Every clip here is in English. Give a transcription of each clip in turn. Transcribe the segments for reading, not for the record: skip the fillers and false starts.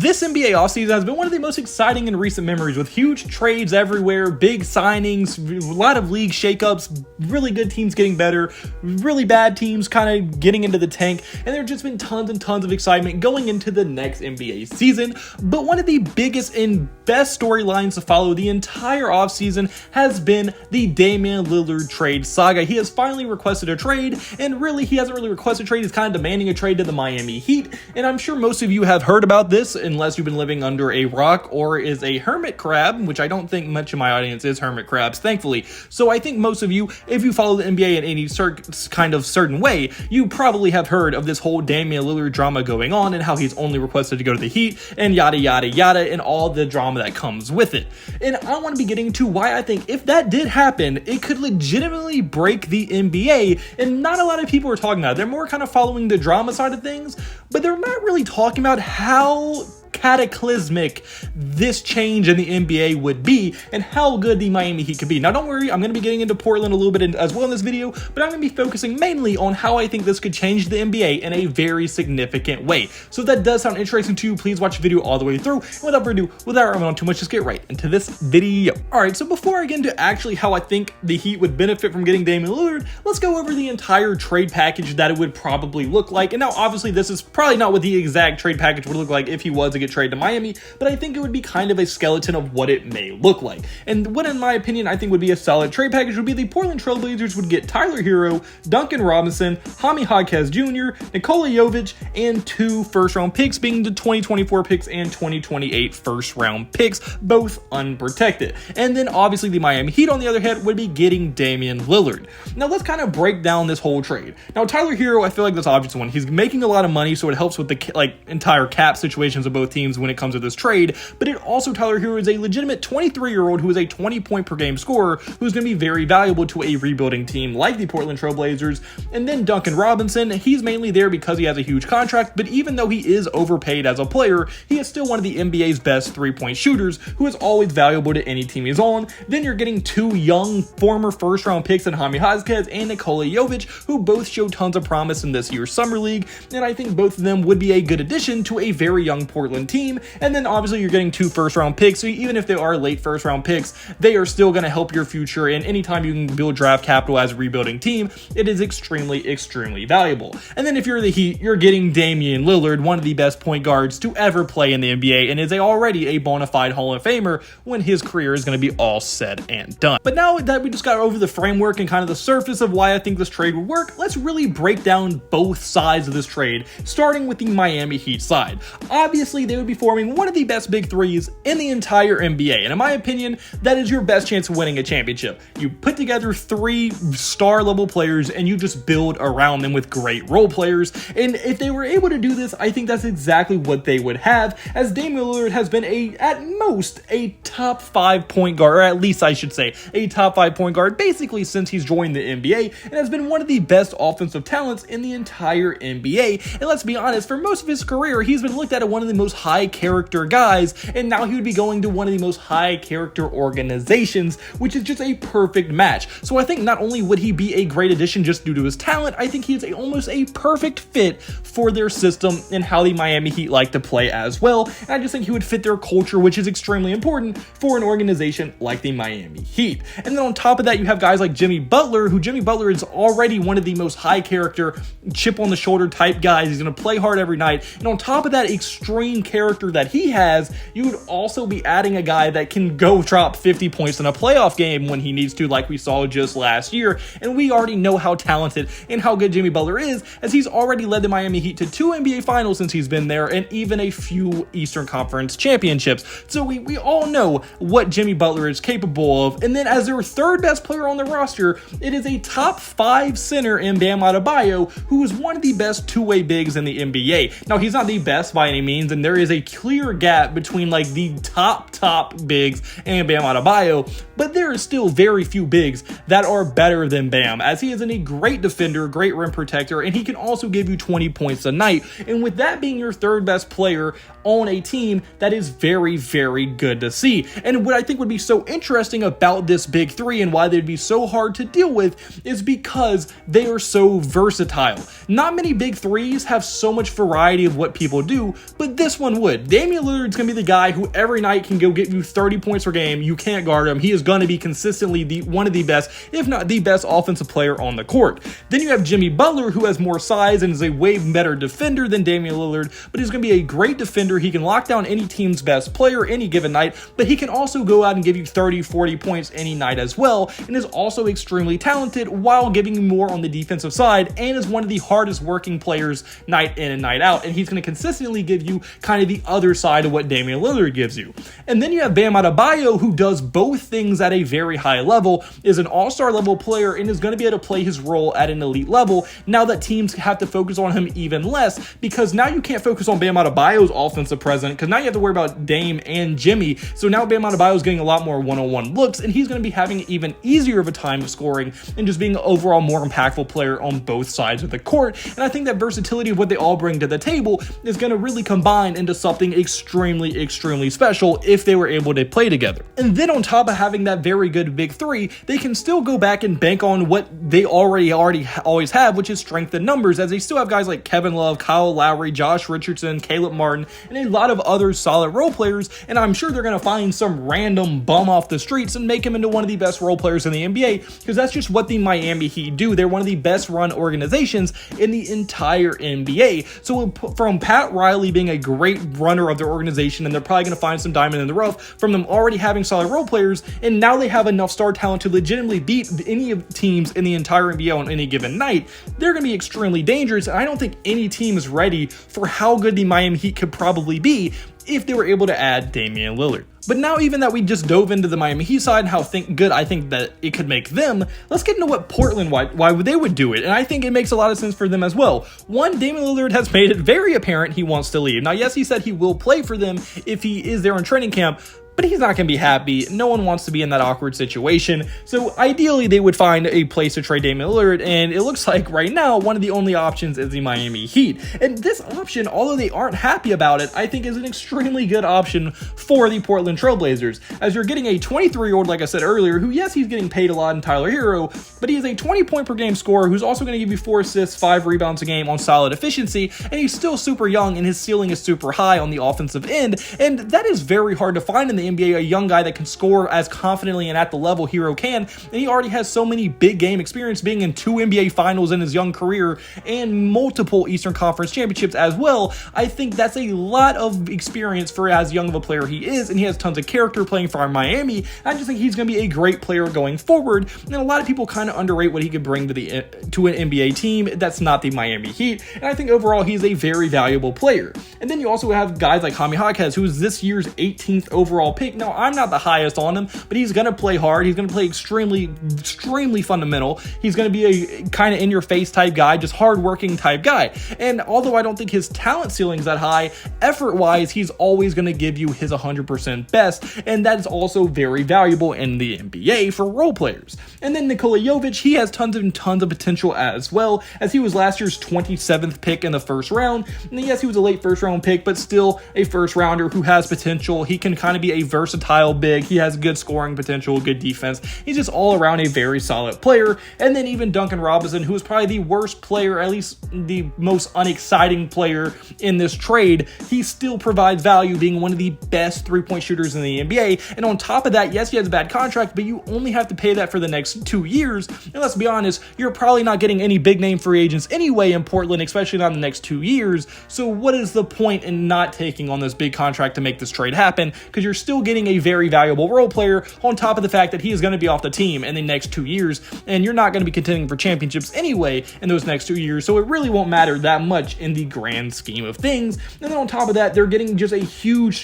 This NBA offseason has been one of the most exciting in recent memories, with huge trades everywhere, big signings, a lot of league shakeups, really good teams getting better, really bad teams kind of getting into the tank, and there have just been tons and tons of excitement going into the next NBA season. But one of the biggest and best storylines to follow the entire offseason has been the Damian Lillard trade saga. He has finally requested a trade, and really he hasn't really requested a trade, he's kind of demanding a trade to the Miami Heat. And I'm sure most of you have heard about this, unless you've been living under a rock or is a hermit crab, which I don't think much of my audience is hermit crabs, thankfully. So I think most of you, if you follow the NBA in any certain way, you probably have heard of this whole Damian Lillard drama going on and how he's only requested to go to the Heat and yada yada yada and all the drama that comes with it. And I want to be getting to why I think if that did happen, it could legitimately break the NBA, and not a lot of people are talking about it. They're more kind of following the drama side of things, but they're not really talking about how cataclysmic this change in the NBA would be and how good the Miami Heat could be. Now don't worry, I'm going to be getting into Portland a little bit as well in this video, but I'm going to be focusing mainly on how I think this could change the NBA in a very significant way. So if that does sound interesting to you, please watch the video all the way through. And without further ado, without running on too much, just get right into this video. Alright, so before I get into actually how I think the Heat would benefit from getting Damian Lillard, let's go over the entire trade package that it would probably look like. And now obviously this is probably not what the exact trade package would look like if he was to get traded to Miami, but I think it would be kind of a skeleton of what it may look like. And what, in my opinion, I think would be a solid trade package would be the Portland Trail Blazers would get Tyler Hero, Duncan Robinson, Jaime Jaquez Jr., Nikola Jovic, and 2 first-round picks, being the 2024 picks and 2028 first-round picks, both unprotected. And then obviously the Miami Heat, on the other hand, would be getting Damian Lillard. Now let's kind of break down this whole trade. Now Tyler Hero, I feel like that's the obvious one. He's making a lot of money, so it helps with the entire cap situations of both teams when it comes to this trade, but it also, Tyler Hero is a legitimate 23-year-old who is a 20-point per game scorer who's going to be very valuable to a rebuilding team like the Portland Trail Blazers. And then Duncan Robinson, he's mainly there because he has a huge contract, but even though he is overpaid as a player, he is still one of the NBA's best three-point shooters who is always valuable to any team he's on. Then you're getting 2 young former first-round picks in Jaime Jaquez and Nikola Jovic, who both show tons of promise in this year's Summer League, and I think both of them would be a good addition to a very young Portland team. And then obviously you're getting 2 first-round picks, so even if they are late first-round picks, they are still going to help your future, and anytime you can build draft capital as a rebuilding team, it is extremely valuable. And then if you're the Heat, you're getting Damian Lillard, one of the best point guards to ever play in the NBA, and is already a bona fide Hall of Famer when his career is going to be all said and done. But now that we just got over the framework and kind of the surface of why I think this trade would work, let's really break down both sides of this trade, starting with the Miami Heat side. Obviously, they would be forming one of the best big threes in the entire NBA, and in my opinion, that is your best chance of winning a championship. You put together 3 star-level players, and you just build around them with great role players, and if they were able to do this, I think that's exactly what they would have, as Damian Lillard has been at most a top 5 point guard, or at least I should say, a top 5 point guard, basically since he's joined the NBA, and has been one of the best offensive talents in the entire NBA, and let's be honest, for most of his career, he's been looked at as one of the most high-character guys, and now he would be going to one of the most high-character organizations, which is just a perfect match. So I think not only would he be a great addition just due to his talent, I think he's almost a perfect fit for their system and how the Miami Heat like to play as well, and I just think he would fit their culture, which is extremely important for an organization like the Miami Heat. And then on top of that, you have guys like Jimmy Butler, who Jimmy Butler is already one of the most high-character, chip-on-the-shoulder type guys. He's going to play hard every night, and on top of that extreme character that he has, you would also be adding a guy that can go drop 50 points in a playoff game when he needs to, like we saw just last year, and we already know how talented and how good Jimmy Butler is, as he's already led the Miami Heat to 2 NBA Finals since he's been there, and even a few Eastern Conference championships. So we all know what Jimmy Butler is capable of. And then as their 3rd best player on the roster, it is a top 5 center in Bam Adebayo, who is one of the best two-way bigs in the NBA. Now, he's not the best by any means, and there is a clear gap between the top bigs and Bam Adebayo, but there is still very few bigs that are better than Bam, as he is a great defender, great rim protector, and he can also give you 20 points a night. And with that being your 3rd best player on a team, that is very good to see. And what I think would be so interesting about this big 3 and why they'd be so hard to deal with is because they are so versatile. Not many big 3s have so much variety of what people do, but this one anyone would. Damian Lillard's going to be the guy who every night can go get you 30 points per game. You can't guard him. He is going to be consistently one of the best, if not the best offensive player on the court. Then you have Jimmy Butler, who has more size and is a way better defender than Damian Lillard, but he's going to be a great defender. He can lock down any team's best player any given night, but he can also go out and give you 30, 40 points any night as well, and is also extremely talented while giving you more on the defensive side, and is one of the hardest working players night in and night out, and he's going to consistently give you kind of the other side of what Damian Lillard gives you. And then you have Bam Adebayo, who does both things at a very high level, is an all-star level player, and is going to be able to play his role at an elite level now that teams have to focus on him even less, because now you can't focus on Bam Adebayo's offensive presence, because now you have to worry about Dame and Jimmy. So now Bam Adebayo is getting a lot more one-on-one looks, and he's going to be having even easier of a time of scoring and just being an overall more impactful player on both sides of the court. And I think that versatility of what they all bring to the table is going to really combine into something extremely, extremely special if they were able to play together. And then on top of having that very good big three, they can still go back and bank on what they always have, which is strength in numbers, as they still have guys like Kevin Love, Kyle Lowry, Josh Richardson, Caleb Martin, and a lot of other solid role players. And I'm sure they're going to find some random bum off the streets and make him into one of the best role players in the NBA, because that's just what the Miami Heat do. They're one of the best run organizations in the entire NBA. So from Pat Riley being a great runner of their organization, and they're probably going to find some diamond in the rough from them already having solid role players, and now they have enough star talent to legitimately beat any of teams in the entire NBA on any given night, they're going to be extremely dangerous. And I don't think any team is ready for how good the Miami Heat could probably be if they were able to add Damian Lillard. But now, even that we just dove into the Miami Heat side and how good I think that it could make them, let's get into what Portland, why they would do it. And I think it makes a lot of sense for them as well. One, Damian Lillard has made it very apparent he wants to leave. Now, yes, he said he will play for them if he is there in training camp, but he's not going to be happy. No one wants to be in that awkward situation. So ideally, they would find a place to trade Damian Lillard, and it looks like right now, one of the only options is the Miami Heat. And this option, although they aren't happy about it, I think is an extremely good option for the Portland Trailblazers, as you're getting a 23-year-old, like I said earlier, who, yes, he's getting paid a lot in Tyler Hero, but he is a 20-point-per-game scorer who's also going to give you 4 assists, 5 rebounds a game on solid efficiency, and he's still super young, and his ceiling is super high on the offensive end, and that is very hard to find in the NBA, a young guy that can score as confidently and at the level Hero can, and he already has so many big game experience, being in 2 NBA finals in his young career and multiple Eastern Conference championships as well. I think that's a lot of experience for as young of a player he is, and he has tons of character playing for Miami. I just think he's going to be a great player going forward, and a lot of people kind of underrate what he could bring to an NBA team that's not the Miami Heat, and I think overall he's a very valuable player. And then you also have guys like Jaime Jaquez, who is this year's 18th overall pick. Now, I'm not the highest on him, but he's going to play hard. He's going to play extremely fundamental. He's going to be a kind of in-your-face type guy, just hard-working type guy. And although I don't think his talent ceiling is that high, effort-wise, he's always going to give you his 100% best, and that is also very valuable in the NBA for role players. And then Nikola Jovic, he has tons of potential as well, as he was last year's 27th pick in the first round. And yes, he was a late first-round pick, but still a first-rounder who has potential. He can kind of be a versatile big. He has good scoring potential, good defense. He's just all around a very solid player. And then even Duncan Robinson, who is probably the worst player, at least the most unexciting player in this trade, he still provides value, being one of the best three-point shooters in the NBA. And on top of that, yes, he has a bad contract, but you only have to pay that for the next 2 years. And let's be honest, you're probably not getting any big name free agents anyway in Portland, especially not in the next 2 years. So what is the point in not taking on this big contract to make this trade happen? Because you're still getting a very valuable role player on top of the fact that he is going to be off the team in the next 2 years, and you're not going to be contending for championships anyway in those next 2 years, so it really won't matter that much in the grand scheme of things. And then on top of that, they're getting just a huge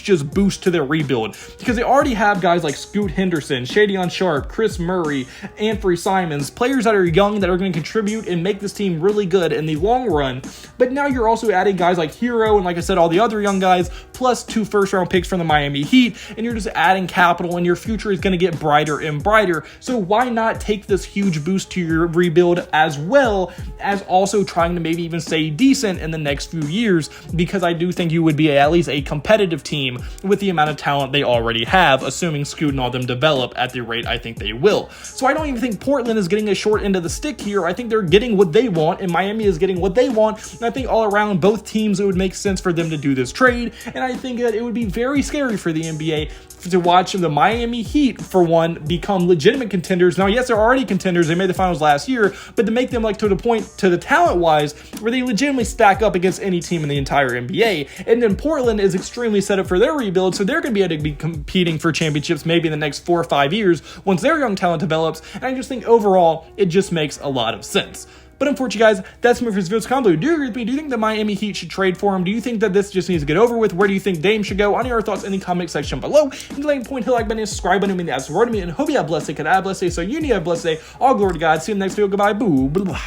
just boost to their rebuild, because they already have guys like Scoot Henderson, Shadion Sharp, Chris Murray, Anthony Simons, players that are young that are going to contribute and make this team really good in the long run. But now you're also adding guys like Hero and, like I said, all the other young guys, plus 2 first-round picks from the Miami Heat, and you're just adding capital, and your future is going to get brighter and brighter. So why not take this huge boost to your rebuild as well as also trying to maybe even stay decent in the next few years, because I do think you would be at least a competitive team with the amount of talent they already have, assuming Scoot and all them develop at the rate I think they will. So I don't even think Portland is getting a short end of the stick here. I think they're getting what they want, and Miami is getting what they want, and I think all around both teams it would make sense for them to do this trade, and I think that it would be very scary for the NBA to watch the Miami Heat, for one, become legitimate contenders. Now, yes, they're already contenders. They made the finals last year, but to make them like to the point, to the talent-wise, where they legitimately stack up against any team in the entire NBA. And then Portland is extremely set up for their rebuild, so they're going to be able to be competing for championships maybe in the next 4 or 5 years once their young talent develops. And I just think overall, it just makes a lot of sense. But unfortunately, guys, that's my first video. Comment below. Do you agree with me? Do you think the Miami Heat should trade for him? Do you think that this just needs to get over with? Where do you think Dame should go? On your thoughts in the comment section below. And like point, hit like button, and subscribe button. I mean, that's the word to me. And hope you have a blessed day. Could I have a blessed day? So you need a blessed day. All glory to God. See you in the next video. Goodbye. Boo. Blah.